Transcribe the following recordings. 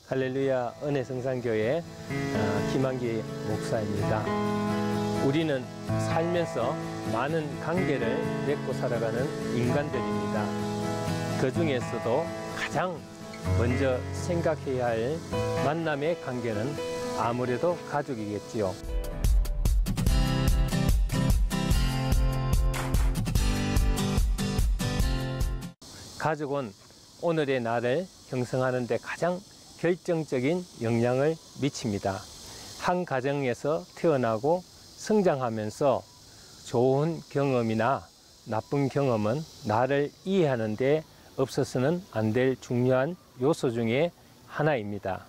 할렐루야 은혜성산교회 김한기 목사입니다. 우리는 살면서 많은 관계를 맺고 살아가는 인간들입니다. 그 중에서도 가장 먼저 생각해야 할 만남의 관계는 아무래도 가족이겠지요. 가족은 오늘의 나를 형성하는 데 가장 결정적인 영향을 미칩니다. 한 가정에서 태어나고 성장하면서 좋은 경험이나 나쁜 경험은 나를 이해하는 데 없어서는 안 될 중요한 요소 중에 하나입니다.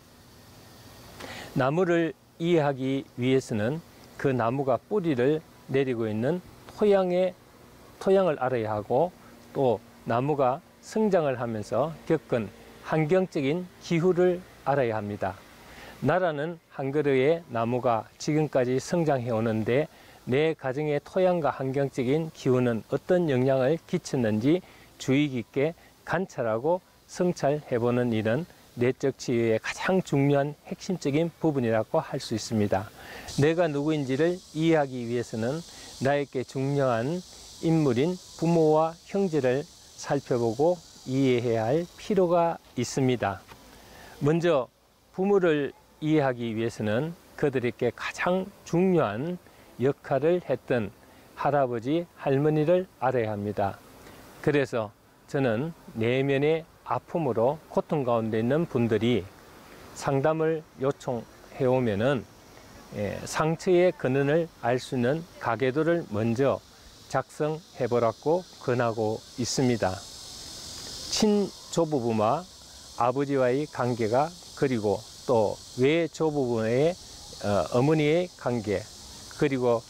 나무를 이해하기 위해서는 그 나무가 뿌리를 내리고 있는 토양을 알아야 하고, 또 나무가 성장을 하면서 겪은 환경적인 기후를 알아야 합니다. 나라는 한 그루의 나무가 지금까지 성장해 오는데 내 가정의 토양과 환경적인 기후는 어떤 영향을 끼쳤는지 주의 깊게 관찰하고 성찰해보는 일은 내적 치유의 가장 중요한 핵심적인 부분이라고 할 수 있습니다. 내가 누구인지를 이해하기 위해서는 나에게 중요한 인물인 부모와 형제를 살펴보고 이해해야 할 필요가 있습니다. 먼저 부모를 이해하기 위해서는 그들에게 가장 중요한 역할을 했던 할아버지, 할머니를 알아야 합니다. 그래서 저는 내면의 아픔으로 고통 가운데 있는 분들이 상담을 요청해 오면은 상처의 근원을 알 수 있는 가계도를 먼저 작성해 보라고 권하고 있습니다. 친조부부와 아버지와의 관계가, 그리고 또 외조부부의 어머니의 관계, 그리고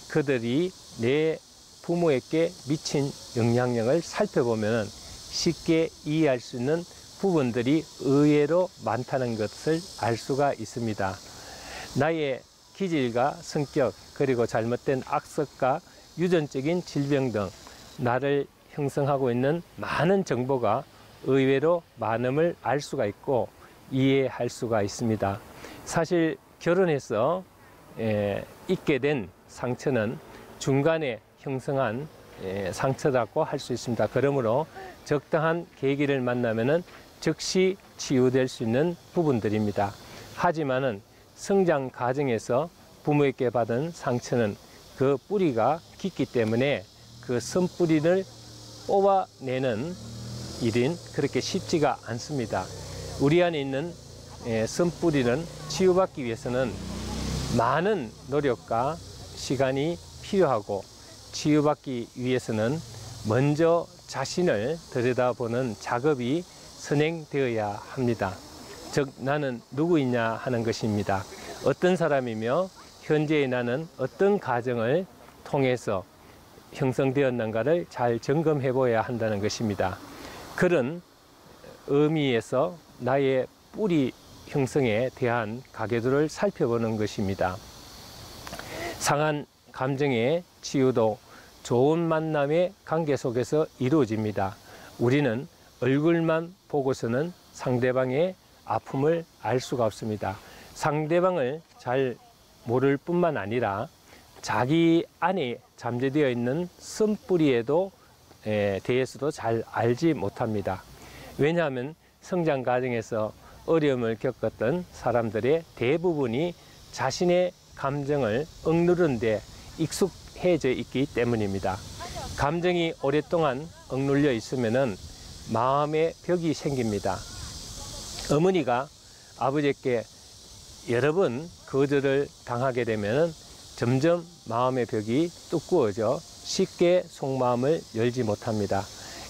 그들이 내 부모에게 미친 영향력을 살펴보면 쉽게 이해할 수 있는 부분들이 의외로 많다는 것을 알 수가 있습니다. 나의 기질과 성격, 그리고 잘못된 악습과 유전적인 질병 등 나를 형성하고 있는 많은 정보가 의외로 많음을 알 수가 있고 이해할 수가 있습니다. 사실 결혼해서 있게 된 상처는 중간에 형성한 상처라고 할 수 있습니다. 그러므로 적당한 계기를 만나면은 즉시 치유될 수 있는 부분들입니다. 하지만은 성장 과정에서 부모에게 받은 상처는 그 뿌리가 깊기 때문에 그 선뿌리를 뽑아내는 일은 그렇게 쉽지가 않습니다. 우리 안에 있는 선뿌리는 치유받기 위해서는 많은 노력과 시간이 필요하고, 치유받기 위해서는 먼저 자신을 들여다보는 작업이 선행되어야 합니다. 즉, 나는 누구이냐 하는 것입니다. 어떤 사람이며 현재의 나는 어떤 과정을 통해서 형성되었는가를 잘 점검해 보아야 한다는 것입니다. 그런 의미에서 나의 뿌리 형성에 대한 가계도를 살펴보는 것입니다. 상한 감정의 치유도 좋은 만남의 관계 속에서 이루어집니다. 우리는 얼굴만 보고서는 상대방의 아픔을 알 수가 없습니다. 상대방을 잘 모를 뿐만 아니라 자기 안에 잠재되어 있는 선뿌리에도 대해서도 잘 알지 못합니다. 왜냐하면 성장 과정에서 어려움을 겪었던 사람들의 대부분이 자신의 감정을 억누르는 데 익숙해져 있기 때문입니다. 감정이 오랫동안 억눌려 있으면은 마음의 벽이 생깁니다. 어머니가 아버지께 여러 번 거절을 당하게 되면은 점점 마음의 벽이 두꺼워져 쉽게 속마음을 열지 못합니다.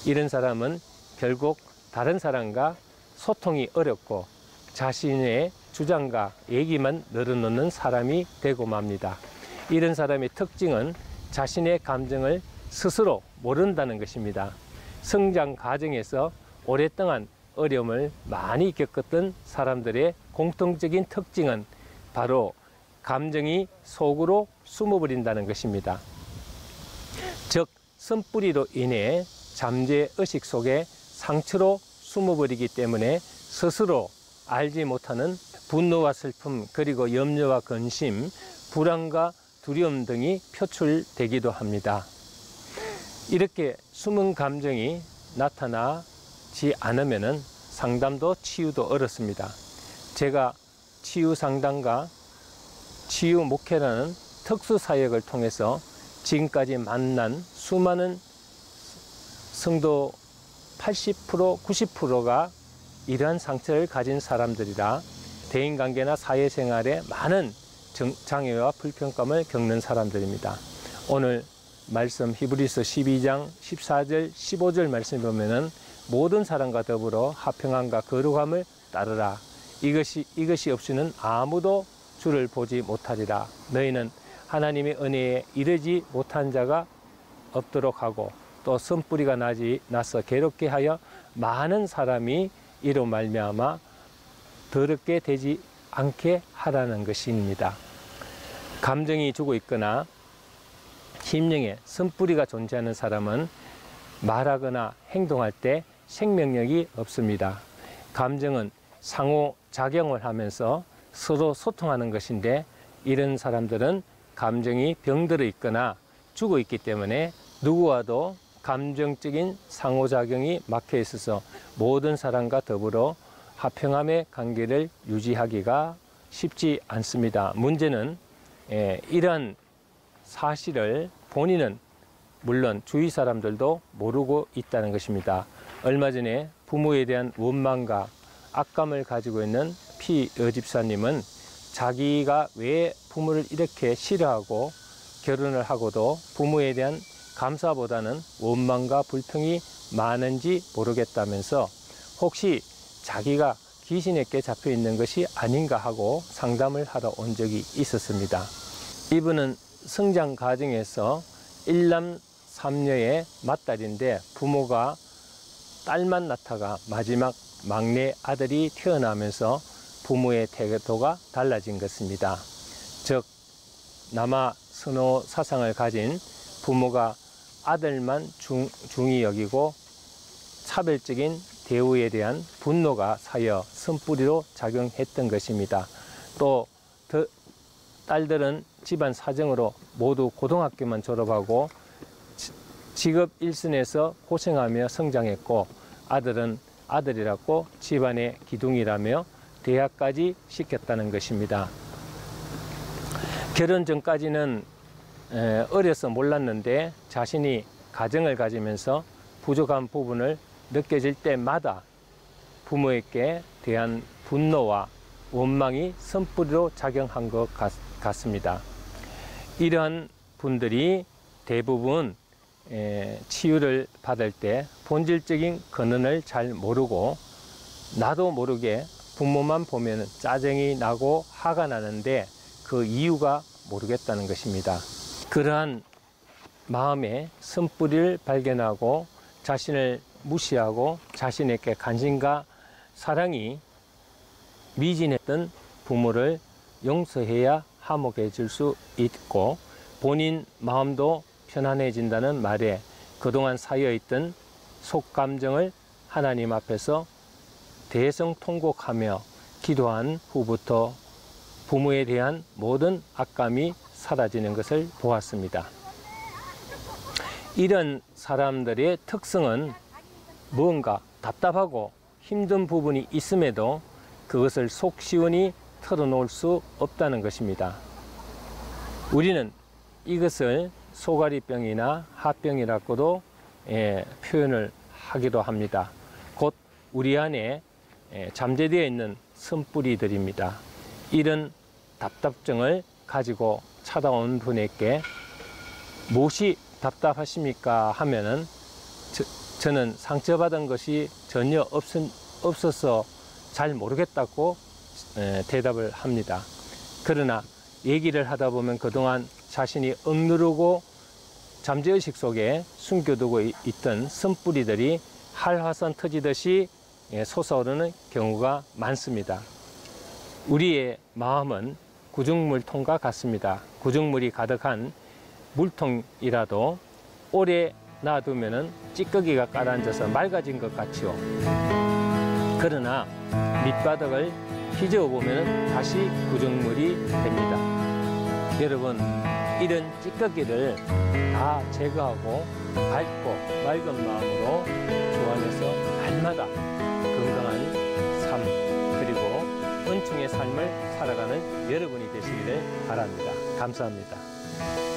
이런 사람은 결국 다른 사람과 소통이 어렵고 자신의 주장과 얘기만 늘어놓는 사람이 되고 맙니다. 이런 사람의 특징은 자신의 감정을 스스로 모른다는 것입니다. 성장 과정에서 오랫동안 어려움을 많이 겪었던 사람들의 공통적인 특징은 바로 감정이 속으로 숨어버린다는 것입니다. 즉, 선뿌리로 인해 잠재의식 속에 상처로 숨어버리기 때문에 스스로 알지 못하는 분노와 슬픔, 그리고 염려와 근심, 불안과 두려움 등이 표출되기도 합니다. 이렇게 숨은 감정이 나타나지 않으면 상담도 치유도 어렵습니다. 제가 치유 상담과 치유 목회라는 특수 사역을 통해서 지금까지 만난 수많은 성도 80%, 90%가 이러한 상처를 가진 사람들이라 대인관계나 사회생활에 많은 장애와 불편감을 겪는 사람들입니다. 오늘 말씀 히브리서 12장 14절 15절 말씀 보면은 모든 사람과 더불어 화평함과 거룩함을 따르라. 이것이 없이는 아무도 주를 보지 못하리라. 너희는 하나님의 은혜에 이르지 못한 자가 없도록 하고 또 선뿌리가 나서 괴롭게 하여 많은 사람이 이로 말미암아 더럽게 되지 않게 하라는 것입니다. 감정이 죽어 있거나 심령에 선뿌리가 존재하는 사람은 말하거나 행동할 때 생명력이 없습니다. 감정은 상호작용을 하면서 서로 소통하는 것인데 이런 사람들은 감정이 병들어 있거나 죽어 있기 때문에 누구와도 감정적인 상호작용이 막혀 있어서 모든 사람과 더불어 화평함의 관계를 유지하기가 쉽지 않습니다. 문제는 이러한 사실을 본인은 물론 주위 사람들도 모르고 있다는 것입니다. 얼마 전에 부모에 대한 원망과 악감을 가지고 있는 피 여집사님은 자기가 왜 부모를 이렇게 싫어하고 결혼을 하고도 부모에 대한 감사보다는 원망과 불평이 많은지 모르겠다면서 혹시 자기가 귀신에게 잡혀 있는 것이 아닌가 하고 상담을 하러 온 적이 있었습니다. 이분은 성장 과정에서 1남 3녀의 맏딸인데 부모가 딸만 낳다가 마지막 막내 아들이 태어나면서 부모의 태도가 달라진 것입니다. 즉 남아 선호 사상을 가진 부모가 아들만 중히 여기고 차별적인 대우에 대한 분노가 쌓여 선뿌리로 작용했던 것입니다. 또 딸들은 집안 사정으로 모두 고등학교만 졸업하고 직업 일선에서 고생하며 성장했고 아들은 아들이라고 집안의 기둥이라며 대학까지 시켰다는 것입니다. 결혼 전까지는 어려서 몰랐는데 자신이 가정을 가지면서 부족한 부분을 느껴질 때마다 부모에게 대한 분노와 원망이 선뿌리로 작용한 것 같습니다. 이러한 분들이 대부분 치유를 받을 때 본질적인 근원을 잘 모르고 나도 모르게 부모만 보면 짜증이 나고 화가 나는데 그 이유가 모르겠다는 것입니다. 그러한 마음의 선뿌리를 발견하고 자신을 무시하고 자신에게 관심과 사랑이 미진했던 부모를 용서해야 화목해질 수 있고 본인 마음도 편안해진다는 말에 그동안 쌓여있던 속감정을 하나님 앞에서 대성통곡하며 기도한 후부터 부모에 대한 모든 악감이 사라지는 것을 보았습니다. 이런 사람들의 특성은 뭔가 답답하고 힘든 부분이 있음에도 그것을 속 시원히 털어놓을 수 없다는 것입니다. 우리는 이것을 소가리병이나 하병이라고도 표현을 하기도 합니다. 곧 우리 안에 잠재되어 있는 선뿌리들입니다. 이런 답답증을 가지고 찾아온 분에게 무엇이 답답하십니까 하면은 저는 상처받은 것이 전혀 없어서 잘 모르겠다고 대답을 합니다. 그러나 얘기를 하다 보면 그동안 자신이 억누르고 잠재의식 속에 숨겨두고 있던 선뿌리들이 활화산 터지듯이 솟아오르는 경우가 많습니다. 우리의 마음은 구중물통과 같습니다. 구중물이 가득한 물통이라도 오래 놔두면 찌꺼기가 깔아앉아서 맑아진 것 같지요. 그러나 밑바닥을 휘저어 보면 다시 구정물이 됩니다. 여러분, 이런 찌꺼기를 다 제거하고 밝고 맑은 마음으로 주안에서 날마다 건강한 삶 그리고 은총의 삶을 살아가는 여러분이 되시기를 바랍니다. 감사합니다.